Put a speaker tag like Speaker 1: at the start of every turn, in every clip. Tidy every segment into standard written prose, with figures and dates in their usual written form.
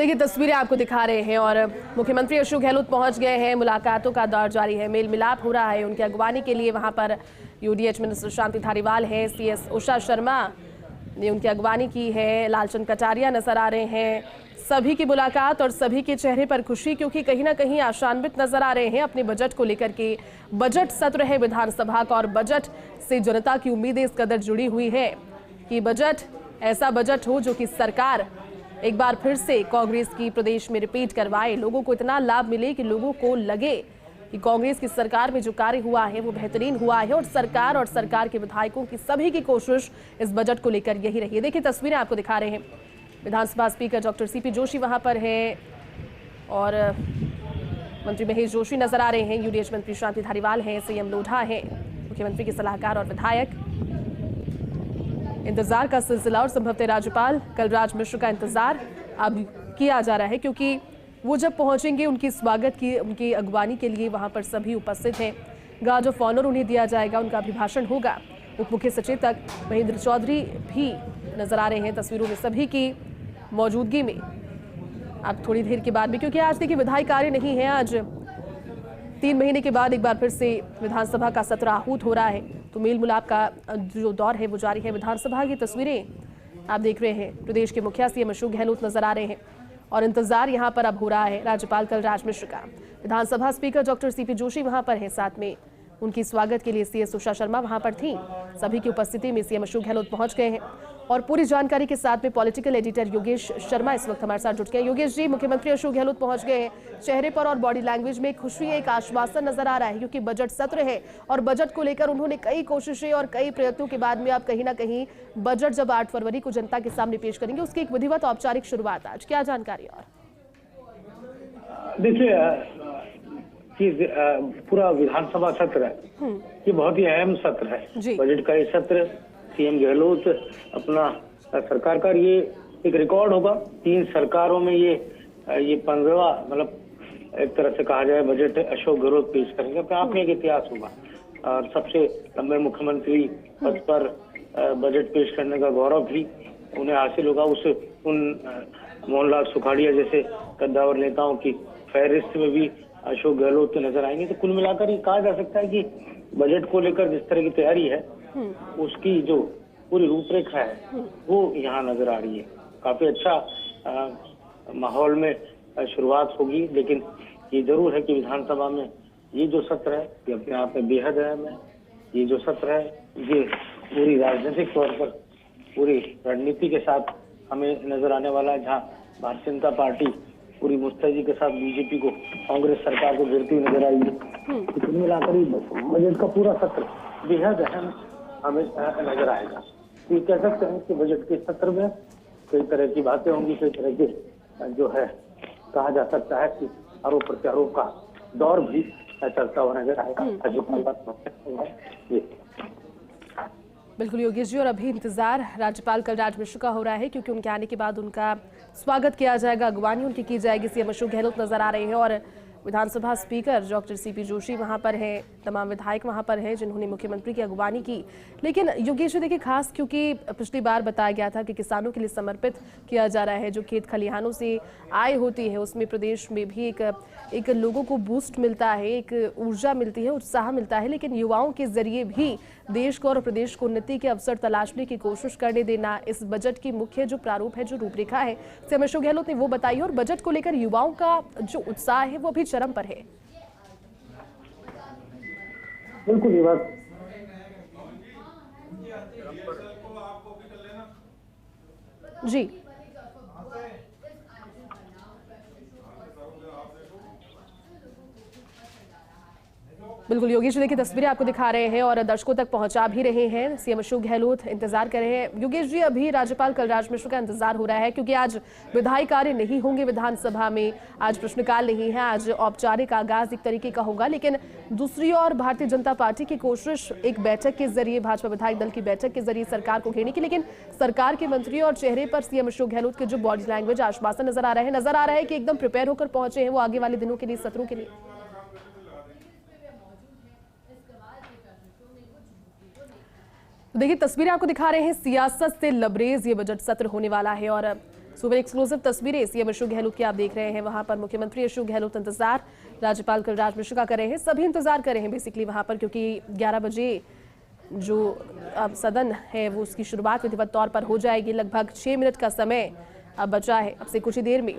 Speaker 1: देखिए तस्वीरें आपको दिखा रहे हैं और मुख्यमंत्री अशोक गहलोत पहुंच गए हैं। मुलाकातों का दौर जारी है, मेल मिलाप हो रहा है। उनकी अगवानी के लिए वहां पर यूडीएच मिनिस्टर शांति धारीवाल है, सीएस उषा शर्मा ने उनकी अगवानी की है, लालचंद कटारिया नजर आ रहे हैं। सभी की मुलाकात और सभी के चेहरे पर खुशी, क्योंकि कहीं ना कहीं आशान्वित नजर आ रहे हैं अपने बजट को लेकर के। बजट सत्र है विधानसभा का और बजट से जनता की उम्मीदें इस कदर जुड़ी हुई है कि बजट ऐसा बजट हो जो कि सरकार एक बार फिर से कांग्रेस की प्रदेश में रिपीट करवाए, लोगों को इतना लाभ मिले कि लोगों को लगे कि कांग्रेस की सरकार में जो कार्य हुआ है वो बेहतरीन हुआ है। और सरकार के विधायकों की सभी की कोशिश इस बजट को लेकर यही रही है। देखिए तस्वीरें आपको दिखा रहे हैं, विधानसभा स्पीकर डॉक्टर सीपी जोशी वहां पर है और मंत्री महेश जोशी नजर आ रहे हैं, यूडीएच मंत्री शांति धारीवाल हैं, सीएम लोढ़ा है, मुख्यमंत्री के सलाहकार और विधायक। इंतजार का सिलसिला और संभवतः राज्यपाल कलराज मिश्र का इंतजार अब किया जा रहा है, क्योंकि वो जब पहुंचेंगे उनकी स्वागत की, उनकी अगवानी के लिए वहां पर सभी उपस्थित हैं। गार्ड ऑफ ऑनर उन्हें दिया जाएगा, उनका अभिभाषण होगा। उप मुख्य सचेतक महेंद्र चौधरी भी नजर आ रहे हैं तस्वीरों में, सभी की मौजूदगी में। अब थोड़ी देर के बाद भी, क्योंकि आज देखिए विधायी कार्य नहीं है, आज 3 महीने के बाद एक बार फिर से विधानसभा का सत्र आहूत हो रहा है, तो मेल मिलाप का जो दौर है वो जारी है। विधानसभा की तस्वीरें आप देख रहे हैं, प्रदेश के मुखिया सीएम अशोक गहलोत नजर आ रहे हैं और इंतजार यहां पर अब हो रहा है राज्यपाल कलराज मिश्र का। विधानसभा स्पीकर डॉक्टर सीपी जोशी वहां पर है, साथ में उनकी स्वागत के लिए सीएस उषा शर्मा वहां पर थी। सभी की उपस्थिति में सीएम अशोक गहलोत पहुंच गए हैं और पूरी जानकारी के साथ में पॉलिटिकल एडिटर योगेश शर्मा इस वक्त हमारे साथ जुट गए। योगेश जी, मुख्यमंत्री अशोक गहलोत पहुंच गए हैं, चेहरे पर और बॉडी लैंग्वेज में खुशी, एक आश्वासन नजर आ रहा है, क्योंकि बजट सत्र है और बजट को लेकर उन्होंने कई कोशिशें और कई प्रयत्नों के बाद में अब कहीं ना कहीं बजट जब 8 फरवरी को जनता के सामने पेश करेंगे, उसकी एक विधिवत औपचारिक शुरुआत आज, क्या जानकारी? और
Speaker 2: देखिए पूरा विधानसभा सत्र है, ये बहुत ही अहम सत्र है। बजट का ये सत्र सीएम गहलोत अपना सरकार का ये एक रिकॉर्ड होगा। 3 सरकारों में ये 15वां, मतलब एक तरह से कहा जाए बजट अशोक गहलोत पेश करेंगे। अपने आप में एक इतिहास होगा और सबसे लंबे मुख्यमंत्री पद पर बजट पेश करने का गौरव भी उन्हें हासिल होगा। उन मोहनलाल सुखाड़िया जैसे कद्दावर नेताओं की फहरिस्त में भी अशोक गहलोत नजर आएंगे। तो कुल मिलाकर ये कहा जा सकता है कि बजट को लेकर जिस तरह की तैयारी है उसकी जो पूरी रूपरेखा है वो यहाँ नजर आ रही है। काफी अच्छा माहौल में शुरुआत होगी, लेकिन ये जरूर है कि विधानसभा में ये जो सत्र है ये अपने आप में बेहद अहम है। ये जो सत्र है ये पूरी राजनीतिक तौर पर पूरी रणनीति के साथ हमें नजर आने वाला है, जहाँ भारतीय जनता पार्टी पूरी मुस्तैदी के साथ बीजेपी को, कांग्रेस सरकार को गिरती हुई नजर आई है। कुल मिलाकर बजट का पूरा सत्र बेहद अहम हमें नजर आएगा। तो ये कह सकते हैं कि बजट के सत्र में कई तरह की बातें होंगी, कई तरह के जो है कहा जा सकता है कि आरोप प्रत्यारोप का दौर भी चलता हुआ नजर आएगा।
Speaker 1: बिल्कुल योगेश जी, और अभी इंतजार राज्यपाल कलराज मिश्र का हो रहा है, क्योंकि उनके आने के बाद उनका स्वागत किया जाएगा, अगवानी उनकी की जाएगी। सीएम अशोक गहलोत नजर आ रहे हैं और विधानसभा स्पीकर डॉक्टर सीपी जोशी वहां पर हैं, तमाम विधायक वहां पर हैं जिन्होंने मुख्यमंत्री की अगवानी की। लेकिन योगेश जी देखिए, खास क्योंकि पिछली बार बताया गया था कि किसानों के लिए समर्पित किया जा रहा है, जो खेत खलिहानों से आय होती है उसमें प्रदेश में भी एक लोगों को बूस्ट मिलता है, एक ऊर्जा मिलती है, उत्साह मिलता है। लेकिन युवाओं के जरिए भी देश को और प्रदेश को उन्नति के अवसर तलाशने की कोशिश करने देना इस बजट की मुख्य जो प्रारूप है, जो रूपरेखा है, सीएम अशोक गहलोत ने वो बताई। और बजट को लेकर युवाओं का जो उत्साह है वो भी चरम पर है।
Speaker 2: बिल्कुल ये बात
Speaker 1: जी, बिल्कुल योगेश जी देखिए तस्वीरें आपको दिखा रहे हैं और दर्शकों तक पहुंचा भी रहे हैं। सीएम अशोक गहलोत इंतजार कर रहे हैं। योगेश जी, अभी राज्यपाल कलराज मिश्र का इंतजार हो रहा है, क्योंकि आज विधायी कार्य नहीं होंगे विधानसभा में, आज प्रश्नकाल नहीं है, आज औपचारिक आगाज एक तरीके का होगा। लेकिन दूसरी ओर भारतीय जनता पार्टी की कोशिश एक बैठक के जरिए, भाजपा विधायक दल की बैठक के जरिए सरकार को घेरने की, लेकिन सरकार के मंत्री और चेहरे पर सीएम अशोक गहलोत के जो बॉडी लैंग्वेज आश्वासन नजर आ रहा है कि एकदम प्रिपेयर होकर पहुंचे हैं वो आगे वाले दिनों के लिए, सत्रों के लिए। देखिए तस्वीरें आपको दिखा रहे हैं, सियासत से लबरेज ये बजट सत्र होने वाला है और सुपर एक्सक्लूसिव तस्वीरें सीएम अशोक गहलोत की आप देख रहे हैं। वहां पर मुख्यमंत्री अशोक गहलोत इंतजार, राज्यपाल कलराज मिश्र का कर रहे हैं, सभी इंतजार कर रहे हैं बेसिकली वहां पर, क्योंकि 11 बजे जो अब सदन है वो उसकी शुरुआत विधिवत तौर पर हो जाएगी। लगभग 6 मिनट का समय अब बचा है। अब से कुछ ही देर में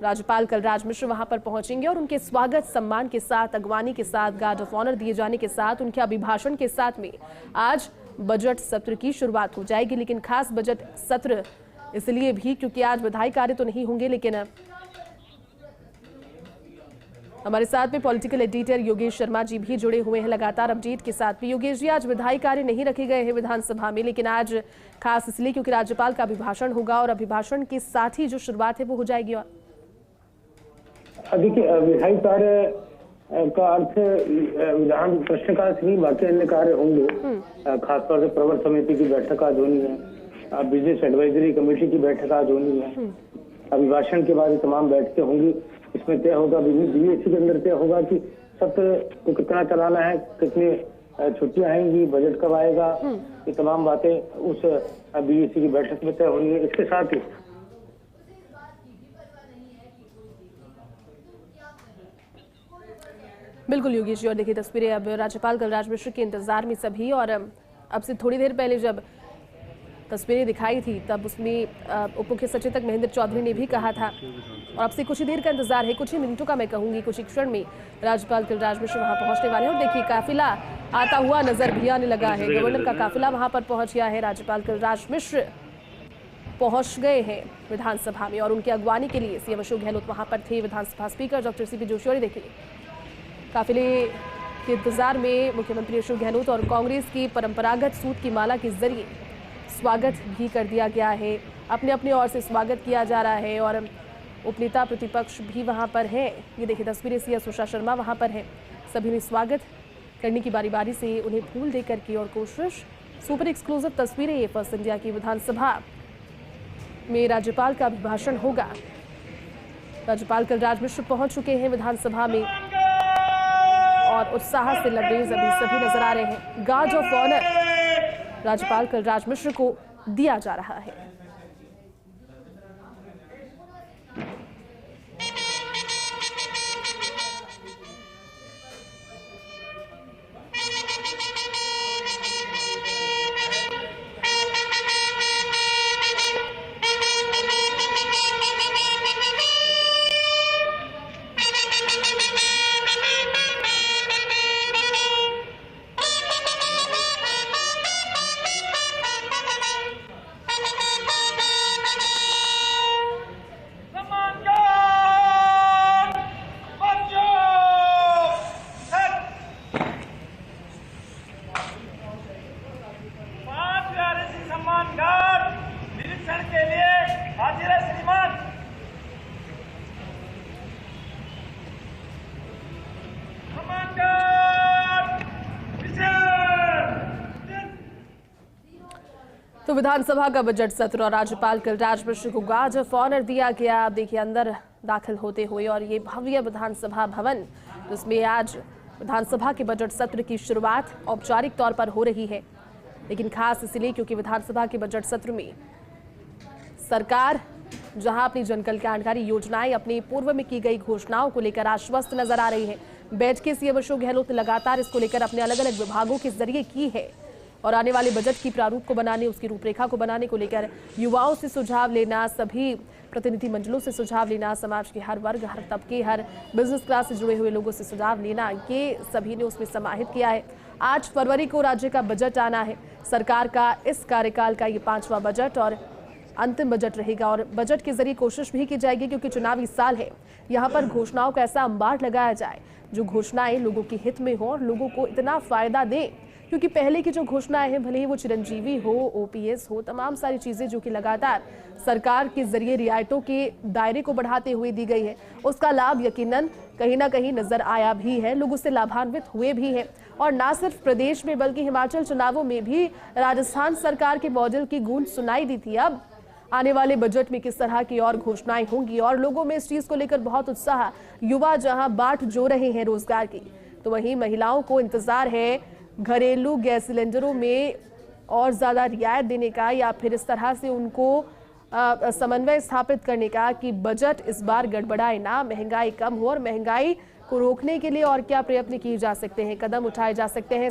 Speaker 1: राज्यपाल कलराज मिश्र वहां पर पहुंचेंगे और उनके स्वागत सम्मान के साथ, अगवानी के साथ, गार्ड ऑफ ऑनर दिए जाने के साथ, उनके अभिभाषण के साथ में आज बजट सत्र की शुरुआत हो जाएगी। लेकिन खास बजट सत्र इसलिए भी क्योंकि आज विधायी कार्य तो नहीं होंगे, लेकिन हमारे साथ में पॉलिटिकल एडिटर योगेश शर्मा जी भी जुड़े हुए हैं लगातार अपडेट के साथ भी। योगेश जी, आज विधायी कार्य नहीं रखे गए हैं विधानसभा में, लेकिन आज खास इसलिए क्योंकि राज्यपाल का अभिभाषण होगा और अभिभाषण के साथ ही जो शुरुआत है वो हो जाएगी। और
Speaker 2: देखिए, विधायी कार्य का अर्थ विधान प्रश्नकाल से नहीं, बाकी अन्य कार्य होंगे। खासतौर से प्रवर समिति की बैठक आज होनी है, बिजनेस एडवाइजरी कमेटी की बैठक आज होनी है, अभिभाषण के बाद तमाम बैठकें होंगी। इसमें तय होगा, बीएससी के अंदर तय होगा कि सत्र को कितना चलाना है, कितनी छुट्टियां आएंगी, बजट कब आएगा, ये तमाम बातें उस बीएससी की बैठक में तय होनी है। इसके साथ ही
Speaker 1: बिल्कुल योगेश जी, और देखिए तस्वीरें अब राज्यपाल कलराज मिश्र के इंतजार में सभी, और अब से थोड़ी देर पहले जब तस्वीरें दिखाई थी तब उसमें उप मुख्य सचेतक महेंद्र चौधरी ने भी कहा था, और अब से कुछ ही देर का इंतजार है, कुछ ही मिनटों का मैं कहूंगी, कुछ ही क्षण में राज्यपाल कलराज मिश्र वहां पहुंचने वाले हैं। और देखिए काफिला आता हुआ नजर भी आने लगा है, गवर्नर का काफिला वहां पर पहुंच गया है। राज्यपाल कलराज मिश्र पहुंच गए हैं विधानसभा में और उनकी अगवानी के लिए सीएम अशोक गहलोत वहां पर थे। विधानसभा स्पीकर डॉक्टर सीपी जोशी, और देखिए काफिले के इंतजार में मुख्यमंत्री अशोक गहलोत और कांग्रेस की परंपरागत सूत की माला के जरिए स्वागत भी कर दिया गया है। अपने अपने ओर से स्वागत किया जा रहा है और उपनेता प्रतिपक्ष भी वहां पर है। ये देखिए तस्वीरें, सीएस सुषमा शर्मा वहां पर है। सभी ने स्वागत करने की बारी बारी से उन्हें फूल देकर की और कोशिश। सुपर एक्सक्लूसिव तस्वीरें ये फर्स्ट इंडिया की विधानसभा में राज्यपाल का अभिभाषण होगा। राज्यपाल कलराज मिश्र पहुंच चुके हैं विधानसभा में और उत्साह से लबरेज अभी सभी नजर आ रहे हैं। गार्ड ऑफ ऑनर राज्यपाल कलराज मिश्र को दिया जा रहा है।
Speaker 3: निरीक्षण के लिए हाजिर है श्रीमान।
Speaker 1: तो विधानसभा का बजट सत्र और राज्यपाल कलराज मिश्र को गार्ड ऑफ ऑनर दिया गया। आप देखिए अंदर दाखिल होते हुए, और ये भव्य विधानसभा भवन जिसमें आज विधानसभा के बजट सत्र की शुरुआत औपचारिक तौर पर हो रही है, लेकिन खास इसलिए क्योंकि विधानसभा के बजट सत्र में सरकार जहां अपनी जनकल्याणकारी योजनाएं, अपनी पूर्व में की गई घोषणाओं को लेकर आश्वस्त नजर आ रही है। बैठकें सीएम अशोक गहलोत ने लगातार इसको लेकर अपने अलग अलग विभागों के जरिए की है और आने वाले बजट की प्रारूप को बनाने, उसकी रूपरेखा को बनाने को लेकर युवाओं से सुझाव लेना, सभी प्रतिनिधि मंडलों से सुझाव लेना, समाज के हर वर्ग, हर तबके, हर बिजनेस क्लास से जुड़े हुए लोगों से सुझाव लेना, ये सभी ने उसमें समाहित किया है। 8 फरवरी को राज्य का बजट आना है। सरकार का इस कार्यकाल का ये 5वां बजट और अंतिम बजट रहेगा और बजट के जरिए कोशिश भी की जाएगी, क्योंकि चुनावी साल है, यहाँ पर घोषणाओं का ऐसा अंबार लगाया जाए जो घोषणाएं लोगों के हित में हो और लोगों को इतना फायदा दे। क्योंकि पहले की जो घोषणाएं हैं, भले ही वो चिरंजीवी हो, ओपीएस हो, तमाम सारी चीजें जो कि लगातार सरकार के जरिए रियायतों के दायरे को बढ़ाते हुए दी गई है, उसका लाभ यकीनन कहीं ना कहीं नजर आया भी है, लोग उससे लाभान्वित हुए भी हैं। और ना सिर्फ प्रदेश में बल्कि हिमाचल चुनावों में भी राजस्थान सरकार के मॉडल की गूंज सुनाई दी थी। अब आने वाले बजट में किस तरह की और घोषणाएं होंगी और लोगों में इस चीज को लेकर बहुत उत्साह। युवा जहां बाट जो रहे हैं रोजगार की, तो वहीं महिलाओं को इंतजार है घरेलू गैस सिलेंडरों में और ज्यादा रियायत देने का, या फिर इस तरह से उनको समन्वय स्थापित करने का कि बजट इस बार गड़बड़ाए ना, महंगाई कम हो और महंगाई को रोकने के लिए और क्या प्रयत्न किए जा सकते हैं, कदम उठाए जा सकते हैं।